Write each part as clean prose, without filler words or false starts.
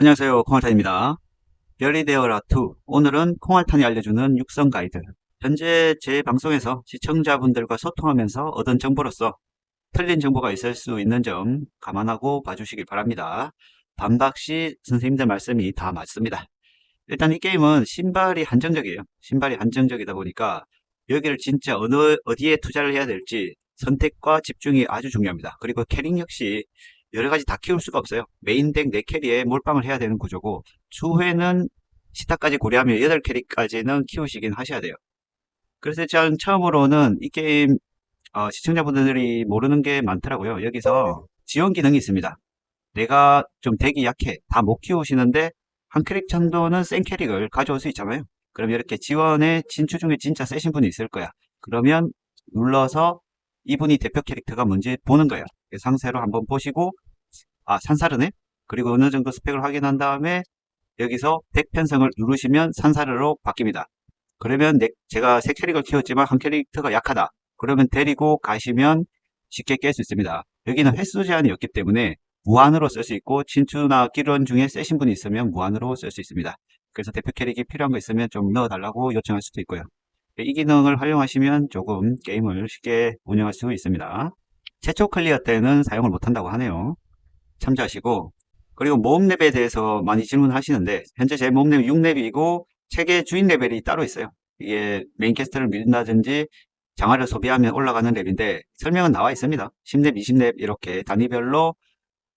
안녕하세요. 콩알탄입니다. 별이 되어라 2. 오늘은 콩알탄이 알려주는 육성 가이드. 현재 제 방송에서 시청자분들과 소통하면서 얻은 정보로서 틀린 정보가 있을 수 있는 점 감안하고 봐주시길 바랍니다. 반박 시 선생님들 말씀이 다 맞습니다. 일단 이 게임은 신발이 한정적이에요. 신발이 한정적이다 보니까 여기를 진짜 어디에 투자를 해야 될지 선택과 집중이 아주 중요합니다. 그리고 캐릭 역시 여러가지 다 키울 수가 없어요. 메인 덱 4캐리에 몰빵을 해야 되는 구조고, 추후에는 시타까지 고려하면 8캐리까지는 키우시긴 하셔야 돼요. 그래서 전 처음으로는 이 게임 시청자분들이 모르는 게 많더라고요. 여기서 지원 기능이 있습니다. 내가 좀 덱이 약해, 다 못 키우시는데 한 캐릭 정도는 센 캐릭을 가져올 수 있잖아요. 그럼 이렇게 지원에 진출 중에 진짜 세신 분이 있을 거야. 그러면 눌러서 이분이 대표 캐릭터가 뭔지 보는 거예요. 상세로 한번 보시고, 산사르네? 그리고 어느 정도 스펙을 확인한 다음에 여기서 덱 편성을 누르시면 산사르로 바뀝니다. 그러면 제가 3캐릭을 키웠지만 한 캐릭터가 약하다. 그러면 데리고 가시면 쉽게 깰 수 있습니다. 여기는 횟수 제한이 없기 때문에 무한으로 쓸 수 있고, 친추나 기론 중에 세신 분이 있으면 무한으로 쓸 수 있습니다. 그래서 대표 캐릭이 필요한 거 있으면 좀 넣어달라고 요청할 수도 있고요. 이 기능을 활용하시면 조금 게임을 쉽게 운영할 수 있습니다. 최초 클리어 때는 사용을 못한다고 하네요. 참조하시고, 그리고 모험 랩에 대해서 많이 질문하시는데, 현재 제 모험 랩이 6랩이고 책의 주인 레벨이 따로 있어요. 이게 메인 캐스트를 밀린다든지 장화를 소비하면 올라가는 랩인데 설명은 나와 있습니다. 10랩, 20랩 이렇게 단위별로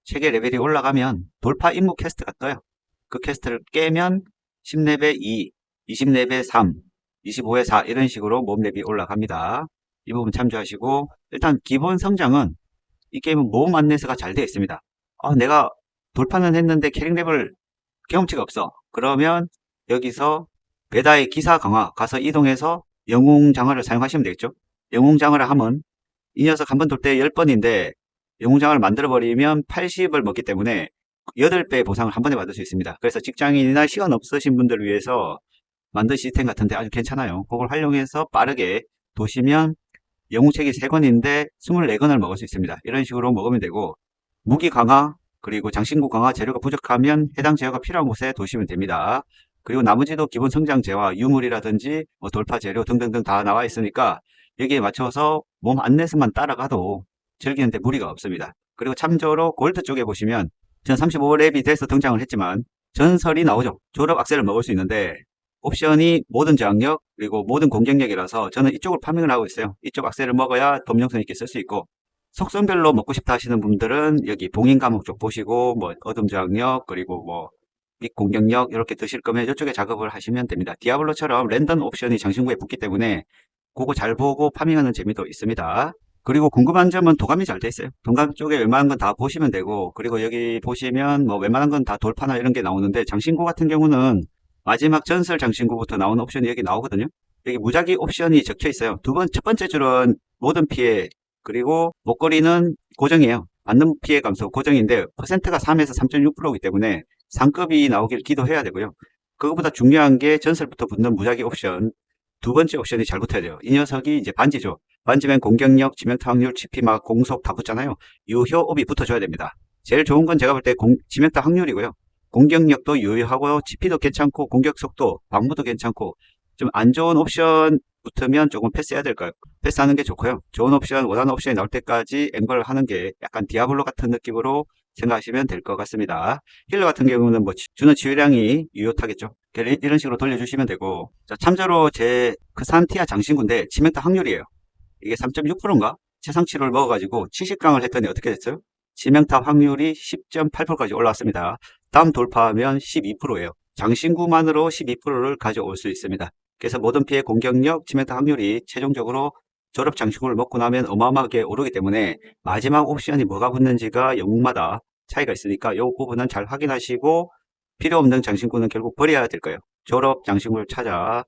책의 레벨이 올라가면 돌파 임무 캐스트가 떠요. 그 캐스트를 깨면 10랩에 2, 20랩에 3, 25에 4 이런 식으로 모험 랩이 올라갑니다. 이 부분 참조하시고, 일단 기본 성장은 이 게임은 모험 안내서가 잘 되어 있습니다. 내가 돌파는 했는데 캐릭 랩을 경험치가 없어. 그러면 여기서 베다의 기사 강화 가서 이동해서 영웅 장화를 사용하시면 되겠죠. 영웅 장화를 하면 이 녀석 한 번 돌 때 10번인데 영웅 장화를 만들어 버리면 80을 먹기 때문에 8배 보상을 한 번에 받을 수 있습니다. 그래서 직장인이나 시간 없으신 분들을 위해서 만든 시스템 같은데 아주 괜찮아요. 그걸 활용해서 빠르게 도시면 영웅책이 3권인데 24권을 먹을 수 있습니다. 이런 식으로 먹으면 되고, 무기 강화 그리고 장신구 강화 재료가 부족하면 해당 재료가 필요한 곳에 두시면 됩니다. 그리고 나머지도 기본 성장 재화, 유물이라든지 돌파 재료 등등등 다 나와 있으니까 여기에 맞춰서 몸 안내서만 따라가도 즐기는데 무리가 없습니다. 그리고 참조로 골드 쪽에 보시면 전 35렙이 돼서 등장을 했지만 전설이 나오죠. 졸업 악셀을 먹을 수 있는데 옵션이 모든 저항력 그리고 모든 공격력이라서 저는 이쪽을 파밍을 하고 있어요. 이쪽 악셀을 먹어야 범용성 있게 쓸 수 있고, 속성별로 먹고 싶다 하시는 분들은 여기 봉인 과목 쪽 보시고 어둠 저항력 그리고 빛 공격력 이렇게 드실 거면 이쪽에 작업을 하시면 됩니다. 디아블로처럼 랜덤 옵션이 장신구에 붙기 때문에 그거 잘 보고 파밍하는 재미도 있습니다. 그리고 궁금한 점은 도감이 잘 돼 있어요. 도감 쪽에 웬만한 건 다 보시면 되고, 그리고 여기 보시면 웬만한 건 다 돌파나 이런 게 나오는데 장신구 같은 경우는 마지막 전설 장신구부터 나오는 옵션이 여기 나오거든요. 여기 무작위 옵션이 적혀 있어요. 첫 번째 줄은 모든 피해, 그리고 목걸이는 고정이에요. 맞는 피해 감소 고정인데 퍼센트가 3에서 3.6%이기 때문에 상급이 나오길 기도해야 되고요. 그것보다 중요한 게 전설부터 붙는 무작위 옵션, 두 번째 옵션이 잘 붙어야 돼요. 이 녀석이 이제 반지죠. 반지면 공격력, 치명타 확률, 치피막, 공속 다 붙잖아요. 유효옵이 붙어줘야 됩니다. 제일 좋은 건 제가 볼 때 치명타 확률이고요. 공격력도 유효하고 치피도 괜찮고 공격 속도, 방무도 괜찮고, 좀 안 좋은 옵션 붙으면 조금 패스해야 될까요? 패스하는 게 좋고요. 좋은 옵션, 원하는 옵션이 나올 때까지 앵벌을 하는 게 약간 디아블로 같은 느낌으로 생각하시면 될 것 같습니다. 힐러 같은 경우는 주는 치유량이 유효하겠죠. 이런 식으로 돌려주시면 되고, 자, 참조로 제 크산티아 장신구인데 치명타 확률이에요. 이게 3.6%인가? 최상치를 먹어가지고 70강을 했더니 어떻게 됐어요? 치명타 확률이 10.8%까지 올라왔습니다. 다음 돌파하면 12%예요. 장신구만으로 12%를 가져올 수 있습니다. 그래서 모든 피해 공격력, 치명타 확률이 최종적으로 졸업 장신구를 먹고 나면 어마어마하게 오르기 때문에 마지막 옵션이 뭐가 붙는지가 영웅마다 차이가 있으니까 이 부분은 잘 확인하시고, 필요 없는 장신구는 결국 버려야 될 거예요. 졸업 장신구를 찾아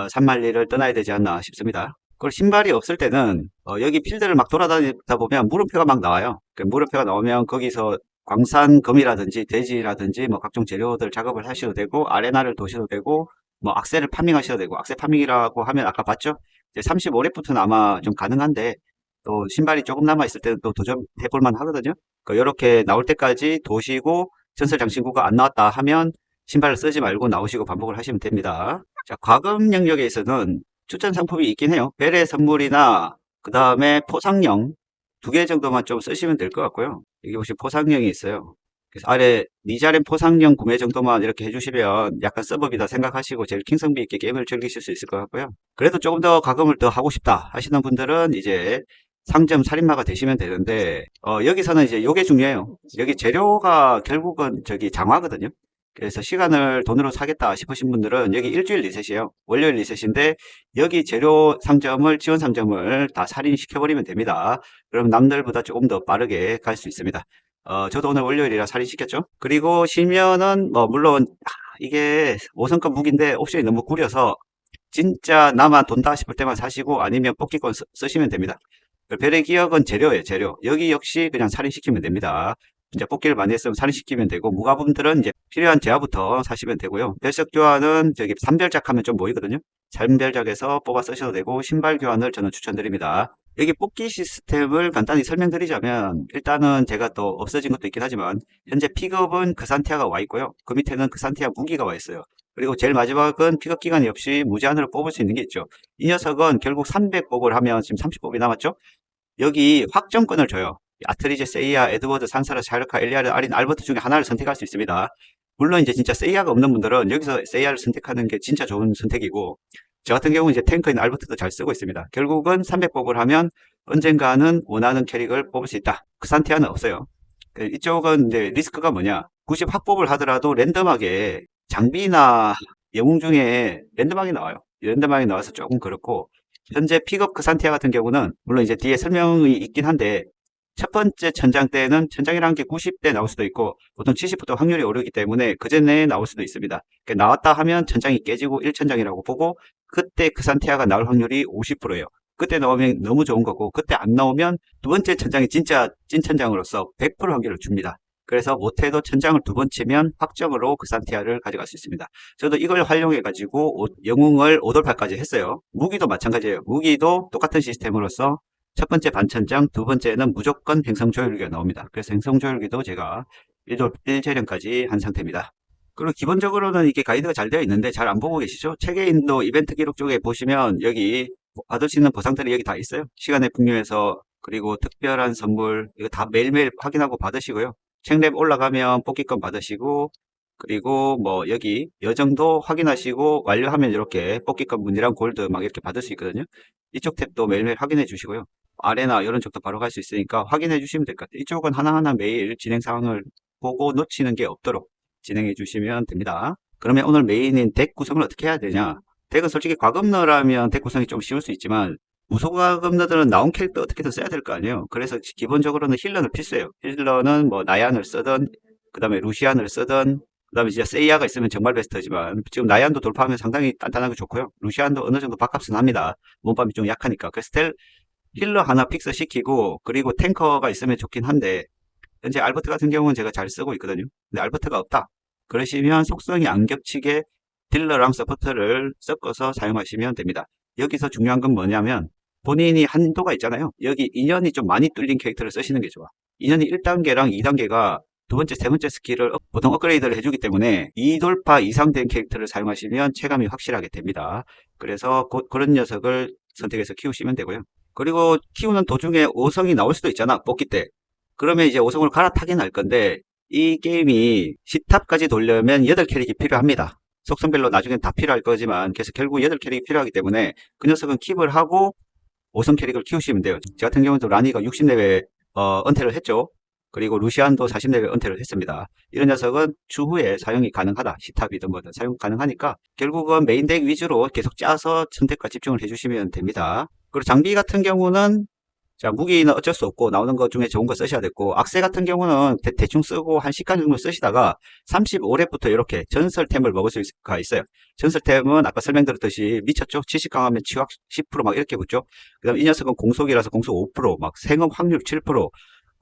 산만리를 떠나야 되지 않나 싶습니다. 그리고 신발이 없을 때는 여기 필드를 막 돌아다니다 보면 물음표가 막 나와요. 그 물음표가 나오면 거기서 광산검이라든지 돼지라든지 각종 재료들 작업을 하셔도 되고, 아레나를 도셔도 되고, 악세를 파밍하셔도 되고, 악세 파밍이라고 하면 아까 봤죠? 이제 35렙부터는 아마 좀 가능한데, 또 신발이 조금 남아 있을 때는 또 도전해볼 만 하거든요. 이렇게 나올 때까지 도시고, 전설 장신구가 안 나왔다 하면 신발을 쓰지 말고 나오시고 반복을 하시면 됩니다. 자, 과금 영역에서는 추천 상품이 있긴 해요. 벨의 선물이나 그 다음에 포상령 2개 정도만 좀 쓰시면 될 것 같고요. 여기 보시면 포상령이 있어요. 그래서 아래 니자렌 포상령 구매 정도만 이렇게 해주시면 약간 서버비다 생각하시고 제일 킹성비 있게 게임을 즐기실 수 있을 것 같고요. 그래도 조금 더 과금을 더 하고 싶다 하시는 분들은 이제 상점 살인마가 되시면 되는데 여기서는 이제 요게 중요해요. 여기 재료가 결국은 저기 장화거든요. 그래서 시간을 돈으로 사겠다 싶으신 분들은 여기 일주일 리셋이에요. 월요일 리셋인데 여기 재료 상점을 지원 상점을 다 살인시켜버리면 됩니다. 그럼 남들보다 조금 더 빠르게 갈 수 있습니다. 저도 오늘 월요일이라 살인시켰죠. 그리고 실면은 뭐 물론 이게 5성급 무기인데 옵션이 너무 구려서 진짜 나만 돈다 싶을 때만 사시고 아니면 뽑기권 쓰시면 됩니다. 별의 기억은 재료예요, 재료. 여기 역시 그냥 살인시키면 됩니다. 이제 뽑기를 많이 했으면 살인시키면 되고, 무가분들은 이제 필요한 재화부터 사시면 되고요. 별석 교환은 저기 3별작 하면 좀 보이거든요. 3별작에서 뽑아 쓰셔도 되고, 신발 교환을 저는 추천드립니다. 여기 뽑기 시스템을 간단히 설명드리자면, 일단은 제가 또 없어진 것도 있긴 하지만, 현재 픽업은 그산티아가 와 있고요. 그 밑에는 그산티아 무기가 와 있어요. 그리고 제일 마지막은 픽업 기간이 없이 무제한으로 뽑을 수 있는 게 있죠. 이 녀석은 결국 300뽑을 하면 지금 30뽑이 남았죠. 여기 확정권을 줘요. 아트리제, 세이야, 에드워드, 산사라, 샤르카, 엘리아르, 아린, 알버트 중에 하나를 선택할 수 있습니다. 물론 이제 진짜 세이야가 없는 분들은 여기서 세이야를 선택하는 게 진짜 좋은 선택이고, 저 같은 경우는 이제 탱크인 알버트도 잘 쓰고 있습니다. 결국은 300뽑을 하면 언젠가는 원하는 캐릭을 뽑을 수 있다. 그 산티아는 없어요. 이쪽은 이제 리스크가 뭐냐? 굳이 확뽑을 하더라도 랜덤하게 장비나 영웅 중에 랜덤하게 나와요. 랜덤하게 나와서 조금 그렇고, 현재 픽업 그 산티아 같은 경우는 물론 이제 뒤에 설명이 있긴 한데 첫 번째 천장 때는 천장이라는 게 90대 나올 수도 있고 보통 70부터 확률이 오르기 때문에 그 전에 나올 수도 있습니다. 그러니까 나왔다 하면 천장이 깨지고 1천장이라고 보고 그때 그 산티아가 나올 확률이 50%예요. 그때 나오면 너무 좋은 거고 그때 안 나오면 두 번째 천장이 진짜 찐 천장으로서 100% 확률을 줍니다. 그래서 못해도 천장을 2번 치면 확정으로 그 산티아를 가져갈 수 있습니다. 저도 이걸 활용해 가지고 영웅을 5돌파까지 했어요. 무기도 마찬가지예요. 무기도 똑같은 시스템으로서 첫 번째 반천장, 두 번째는 무조건 행성조율기가 나옵니다. 그래서 행성조율기도 제가 1재령까지 한 상태입니다. 그리고 기본적으로는 이게 가이드가 잘 되어 있는데 잘 안 보고 계시죠? 체계인도 이벤트 기록 쪽에 보시면 여기 받을 수 있는 보상들이 여기 다 있어요. 시간의 풍요에서 그리고 특별한 선물 이거 다 매일매일 확인하고 받으시고요. 책랩 올라가면 뽑기권 받으시고 그리고 뭐 여기 여정도 확인하시고 완료하면 이렇게 뽑기권 문이랑 골드 막 이렇게 받을 수 있거든요. 이쪽 탭도 매일매일 확인해 주시고요. 아레나 이런 쪽도 바로 갈 수 있으니까 확인해 주시면 될 것 같아요. 이쪽은 하나하나 매일 진행 상황을 보고 놓치는 게 없도록 진행해 주시면 됩니다. 그러면 오늘 메인인 덱 구성을 어떻게 해야 되냐? 덱은 솔직히 과금러라면 덱 구성이 좀 쉬울 수 있지만 무소과금러들은 나온 캐릭터 어떻게든 써야 될 거 아니에요. 그래서 기본적으로는 힐러는 필수예요. 힐러는 뭐 나얀을 쓰든 그 다음에 루시안을 쓰든 그 다음에 진짜 세이야가 있으면 정말 베스트지만 지금 나얀도 돌파하면 상당히 단단하게 좋고요. 루시안도 어느 정도 밥값은 합니다. 몸빵이 좀 약하니까. 그래서 힐러 하나 픽스 시키고 그리고 탱커가 있으면 좋긴 한데 현재 알버트 같은 경우는 제가 잘 쓰고 있거든요. 근데 알버트가 없다. 그러시면 속성이 안 겹치게 딜러랑 서포터를 섞어서 사용하시면 됩니다. 여기서 중요한 건 뭐냐면 본인이 한도가 있잖아요. 여기 인연이 좀 많이 뚫린 캐릭터를 쓰시는 게 좋아. 인연이 1단계랑 2단계가 두 번째, 세 번째 스킬을 보통 업그레이드를 해주기 때문에 2돌파 이상 된 캐릭터를 사용하시면 체감이 확실하게 됩니다. 그래서 그런 녀석을 선택해서 키우시면 되고요. 그리고 키우는 도중에 5성이 나올 수도 있잖아, 뽑기 때. 그러면 이제 5성을 갈아타긴 할 건데 이 게임이 10탑까지 돌려면 8캐릭이 필요합니다. 속성별로 나중엔 다 필요할 거지만 그래서 결국 8캐릭이 필요하기 때문에 그 녀석은 킵을 하고 5성 캐릭을 키우시면 돼요. 저 같은 경우도 라니가 60레벨 은퇴를 했죠. 그리고 루시안도 40레벨 은퇴를 했습니다. 이런 녀석은 추후에 사용이 가능하다. 10탑이든 뭐든 사용 가능하니까 결국은 메인 덱 위주로 계속 짜서 선택과 집중을 해주시면 됩니다. 그리고 장비 같은 경우는 자, 무기는 어쩔 수 없고 나오는 것 중에 좋은 거 쓰셔야 됐고 악세 같은 경우는 대충 쓰고 한 10간 정도 쓰시다가 35렙부터 이렇게 전설템을 먹을 수가 있어요. 전설템은 아까 설명드렸듯이 미쳤죠? 70강하면 치확 10%막 이렇게 붙죠? 그 다음에 이 녀석은 공속이라서 공속 5%, 막 생업 확률 7%,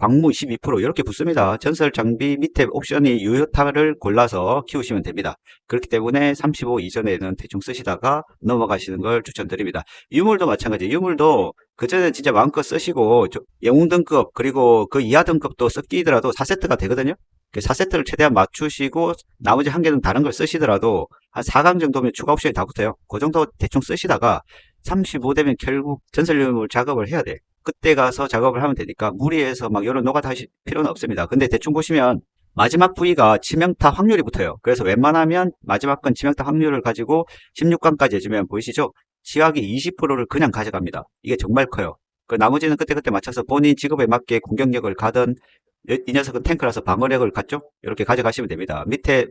광무 22% 이렇게 붙습니다. 전설 장비 밑에 옵션이 유효타를 골라서 키우시면 됩니다. 그렇기 때문에 35 이전에는 대충 쓰시다가 넘어가시는 걸 추천드립니다. 유물도 마찬가지. 유물도 그전에 진짜 마음껏 쓰시고 영웅 등급 그리고 그 이하 등급도 섞이더라도 4세트가 되거든요. 4세트를 최대한 맞추시고 나머지 한 개는 다른 걸 쓰시더라도 한 4강 정도면 추가 옵션이 다 붙어요. 그 정도 대충 쓰시다가 35 되면 결국 전설 유물 작업을 해야 돼. 그때 가서 작업을 하면 되니까 무리해서 막 여러 노가다하실 필요는 없습니다. 근데 대충 보시면 마지막 부위가 치명타 확률이 붙어요. 그래서 웬만하면 마지막 건 치명타 확률을 가지고 16강까지 해주면 보이시죠? 치확이 20%를 그냥 가져갑니다. 이게 정말 커요. 그 나머지는 그때그때 맞춰서 본인 직업에 맞게 공격력을 가든 이 녀석은 탱크라서 방어력을 갖죠? 이렇게 가져가시면 됩니다. 밑에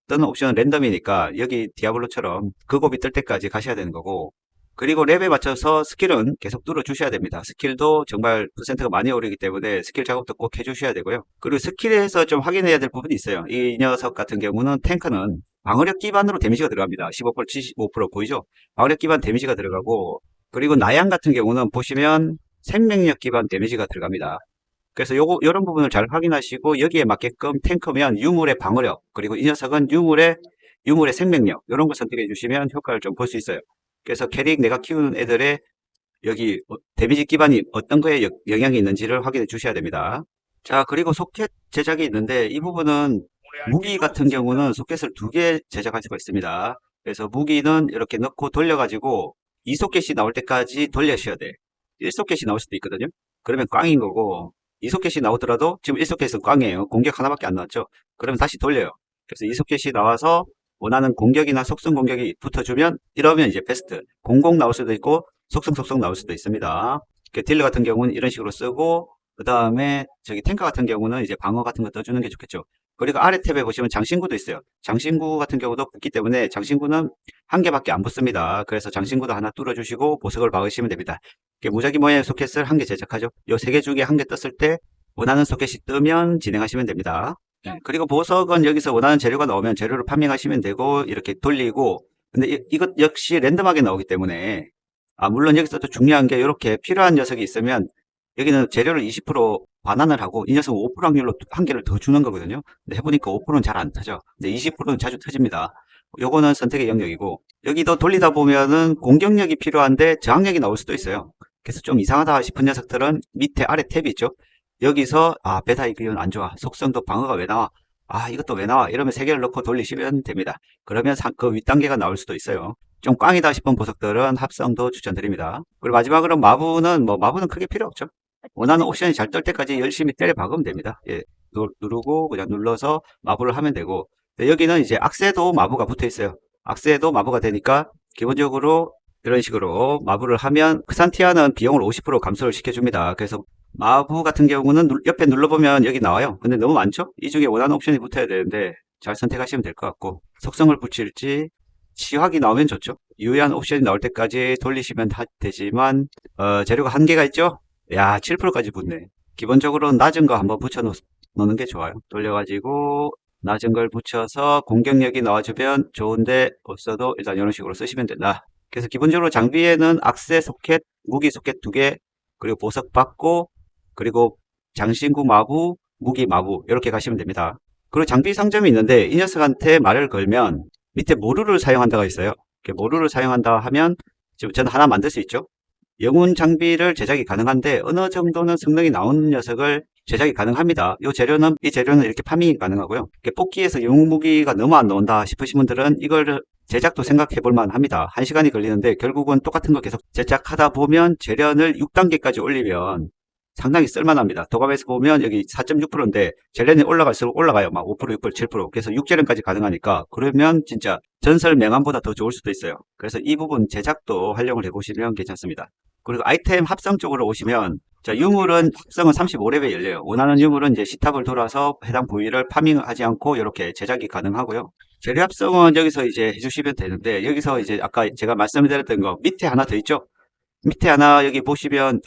뜨는 옵션은 랜덤이니까 여기 디아블로처럼 그 곱이 뜰 때까지 가셔야 되는 거고 그리고 랩에 맞춰서 스킬은 계속 뚫어 주셔야 됩니다. 스킬도 정말 퍼센트가 많이 오르기 때문에 스킬 작업도 꼭 해주셔야 되고요. 그리고 스킬에서 좀 확인해야 될 부분이 있어요. 이 녀석 같은 경우는 탱크는 방어력 기반으로 데미지가 들어갑니다. 15% 75% 보이죠? 방어력 기반 데미지가 들어가고 그리고 나양 같은 경우는 보시면 생명력 기반 데미지가 들어갑니다. 그래서 요런 부분을 잘 확인하시고 여기에 맞게끔 탱크면 유물의 방어력 그리고 이 녀석은 유물의 생명력 이런 거 선택해 주시면 효과를 좀 볼 수 있어요. 그래서 캐릭 내가 키우는 애들의 여기 데미지 기반이 어떤 거에 영향이 있는지를 확인해 주셔야 됩니다. 자, 그리고 소켓 제작이 있는데 이 부분은 무기 같은 경우는 소켓을 2개 제작할 수가 있습니다. 그래서 무기는 이렇게 넣고 돌려가지고 2소켓이 나올 때까지 돌려셔야 돼. 1소켓이 나올 수도 있거든요. 그러면 꽝인 거고 2소켓이 나오더라도 지금 1소켓은 꽝이에요. 공격 하나밖에 안 나왔죠. 그러면 다시 돌려요. 그래서 2소켓이 나와서 원하는 공격이나 속성 공격이 붙어주면 이러면 이제 베스트. 00 나올 수도 있고 속성 나올 수도 있습니다. 딜러 같은 경우는 이런 식으로 쓰고 그 다음에 저기 탱크 같은 경우는 이제 방어 같은 거 떠주는 게 좋겠죠. 그리고 아래 탭에 보시면 장신구도 있어요. 장신구 같은 경우도 붙기 때문에 장신구는 한 개밖에 안 붙습니다. 그래서 장신구도 하나 뚫어주시고 보석을 박으시면 됩니다. 무작위 모양의 소켓을 한 개 제작하죠. 요 3개 중에 한 개 떴을 때 원하는 소켓이 뜨면 진행하시면 됩니다. 그리고 보석은 여기서 원하는 재료가 나오면 재료를 파밍하시면 되고 이렇게 돌리고 근데 이것 역시 랜덤하게 나오기 때문에 물론 여기서 또 중요한 게 이렇게 필요한 녀석이 있으면 여기는 재료를 20% 반환을 하고 이 녀석은 5% 확률로 한 개를 더 주는 거거든요. 근데 해보니까 5%는 잘 안 터져. 근데 20%는 자주 터집니다. 요거는 선택의 영역이고 여기도 돌리다 보면은 공격력이 필요한데 저항력이 나올 수도 있어요. 그래서 좀 이상하다 싶은 녀석들은 밑에 아래 탭이 있죠. 여기서 베타 이기는 안 좋아. 속성도 방어가 왜 나와? 이것도 왜 나와? 이러면 3개를 넣고 돌리시면 됩니다. 그러면 그 윗단계가 나올 수도 있어요. 좀 꽝이다 싶은 보석들은 합성도 추천드립니다. 그리고 마지막으로 마부는 마부는 크게 필요 없죠. 원하는 옵션이 잘 뜰 때까지 열심히 때려 박으면 됩니다. 예, 누르고 그냥 눌러서 마부를 하면 되고 여기는 이제 악세도 마부가 붙어 있어요. 악세도 마부가 되니까 기본적으로 이런 식으로 마부를 하면 크산티아는 비용을 50% 감소를 시켜줍니다. 그래서 마부 같은 경우는 옆에 눌러보면 여기 나와요. 근데 너무 많죠? 이 중에 원하는 옵션이 붙어야 되는데 잘 선택하시면 될 것 같고 속성을 붙일지 치확이 나오면 좋죠. 유효한 옵션이 나올 때까지 돌리시면 되지만 재료가 한계가 있죠? 야 7%까지 붙네. 기본적으로 낮은 거 한번 붙여 놓는 게 좋아요. 돌려가지고 낮은 걸 붙여서 공격력이 나와주면 좋은데 없어도 일단 이런 식으로 쓰시면 된다. 그래서 기본적으로 장비에는 악세 소켓, 무기 소켓 2개 그리고 보석 받고 그리고 장신구 마부, 무기 마부 이렇게 가시면 됩니다. 그리고 장비 상점이 있는데 이 녀석한테 말을 걸면 밑에 모루를 사용한다가 있어요. 모루를 사용한다 하면 지금 저는 하나 만들 수 있죠. 영웅 장비를 제작이 가능한데 어느 정도는 성능이 나오는 녀석을 제작이 가능합니다. 이 재료는 이렇게 파밍이 가능하고요. 뽑기에서 영웅 무기가 너무 안 나온다 싶으신 분들은 이걸 제작도 생각해 볼 만합니다. 1시간이 걸리는데 결국은 똑같은 거 계속 제작하다 보면 재련을 6단계까지 올리면 상당히 쓸만합니다. 도감에서 보면 여기 4.6%인데 재련이 올라갈수록 올라가요. 막 5%, 6%, 7%. 그래서 6재련까지 가능하니까 그러면 진짜 전설 맹암보다 더 좋을 수도 있어요. 그래서 이 부분 제작도 활용을 해보시면 괜찮습니다. 그리고 아이템 합성 쪽으로 오시면 자, 유물은 합성은 35레벨 열려요. 원하는 유물은 이제 시탑을 돌아서 해당 부위를 파밍하지 않고 이렇게 제작이 가능하고요. 재료 합성은 여기서 이제 해주시면 되는데 여기서 이제 아까 제가 말씀드렸던 거 밑에 하나 더 있죠. 밑에 하나 여기 보시면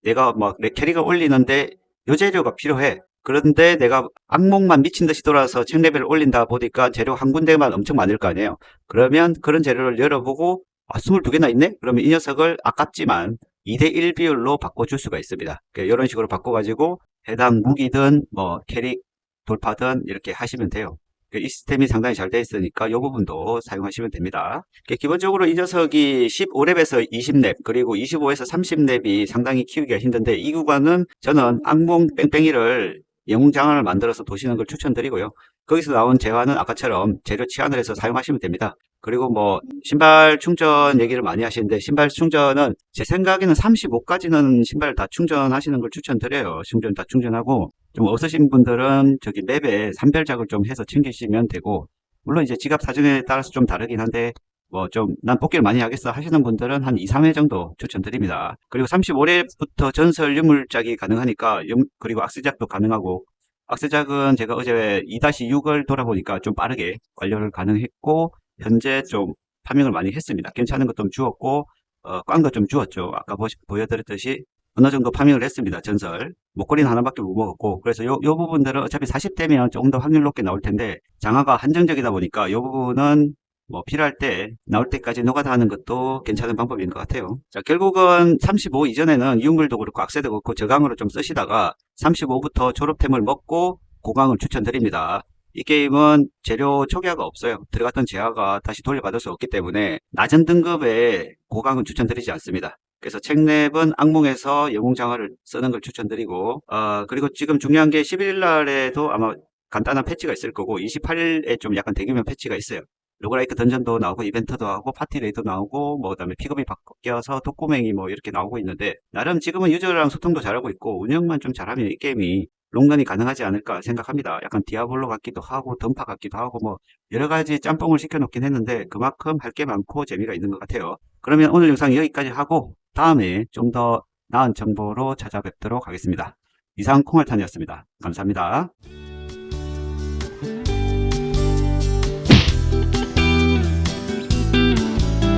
내가 내 캐릭을 올리는데 요 재료가 필요해. 그런데 내가 악몽만 미친 듯이 돌아서 책 레벨을 올린다 보니까 재료 한 군데만 엄청 많을 거 아니에요. 그러면 그런 재료를 열어보고 22개나 있네? 그러면 이 녀석을 아깝지만 2대1 비율로 바꿔줄 수가 있습니다. 이런 식으로 바꿔가지고 해당 무기든 뭐 캐릭 돌파든 이렇게 하시면 돼요. 이 시스템이 상당히 잘 되어 있으니까 이 부분도 사용하시면 됩니다. 기본적으로 이 녀석이 15렙에서 20렙 그리고 25에서 30렙이 상당히 키우기가 힘든데, 이 구간은 저는 악몽 뺑뺑이를 영웅장을 만들어서 도시는 걸 추천드리고요. 거기서 나온 재화는 아까처럼 재료 치환을 해서 사용하시면 됩니다. 그리고 뭐 신발 충전 얘기를 많이 하시는데, 신발 충전은 제 생각에는 35까지는 신발 다 충전하시는 걸 추천드려요. 충전 다 충전하고, 좀 없으신 분들은 저기 맵에 산별작을 좀 해서 챙기시면 되고, 물론 이제 지갑 사정에 따라서 좀 다르긴 한데, 뭐 좀 난 뽑기를 많이 하겠어 하시는 분들은 한 2, 3회 정도 추천드립니다. 그리고 35렙부터 전설 유물작이 가능하니까, 그리고 악세작도 가능하고, 악세작은 제가 어제 2-6을 돌아보니까 좀 빠르게 완료를 가능했고, 현재 좀 파밍을 많이 했습니다. 괜찮은 것 좀 주었고, 꽝도 좀 주었죠. 아까 보여드렸듯이 어느 정도 파밍을 했습니다. 전설. 목걸이는 하나밖에 못 먹었고, 그래서 요 부분들은 어차피 40대면 조금 더 확률 높게 나올 텐데, 장화가 한정적이다 보니까 요 부분은 뭐 필요할 때 나올 때까지 노가다 하는 것도 괜찮은 방법인 것 같아요. 자, 결국은 35 이전에는 유물도 그렇고 악세도 그렇고 저강으로 좀 쓰시다가 35부터 졸업템을 먹고 고강을 추천드립니다. 이 게임은 재료 초기화가 없어요. 들어갔던 재화가 다시 돌려받을 수 없기 때문에 낮은 등급의 고강은 추천드리지 않습니다. 그래서 책랩은 악몽에서 영웅장화를 쓰는 걸 추천드리고, 그리고 지금 중요한 게 11일 날에도 아마 간단한 패치가 있을 거고, 28일에 좀 약간 대규모 패치가 있어요. 로그라이크 던전도 나오고, 이벤트도 하고, 파티 레이도 나오고, 뭐 그다음에 픽업이 바뀌어서 독고맹이 뭐 이렇게 나오고 있는데, 나름 지금은 유저랑 소통도 잘하고 있고 운영만 좀 잘하면 이 게임이 롱런이 가능하지 않을까 생각합니다. 약간 디아블로 같기도 하고 던파 같기도 하고 뭐 여러 가지 짬뽕을 시켜놓긴 했는데, 그만큼 할 게 많고 재미가 있는 것 같아요. 그러면 오늘 영상 여기까지 하고 다음에 좀 더 나은 정보로 찾아뵙도록 하겠습니다. 이상 콩알탄이었습니다. 감사합니다.